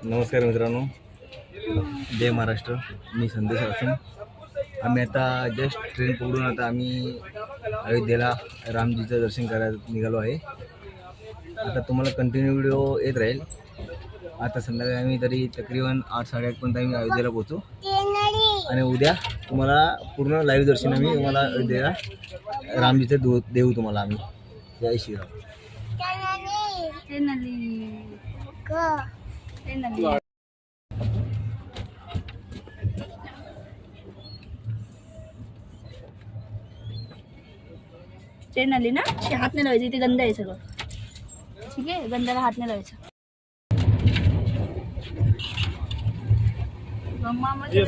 नमस्कार मित्रांनो, जय महाराष्ट्र. मी संदेश असून आम्ही आता जस्ट ट्रेन पकडून आता आम्ही अयोध्येला रामजीचं दर्शन करायला निघालो आहे. आता तुम्हाला कंटिन्यू व्हिडिओ येत राहील. आता संध्याकाळी आम्ही तरी तकरीबन 8-8:30 आम्ही अयोध्येला पोहोचू आणि उद्या तुम्हाला पूर्ण लाईव्ह दर्शन आम्ही तुम्हाला अयोध्येला रामजीचं देऊ तुम्हाला आम्ही. जय श्रीराम. ट्रेन आली ना, हात नाही लावायचं, इथे गंध आहे सगळं. ठीक आहे, गंधाला हात नाही लावायचा. मम्मा मध्ये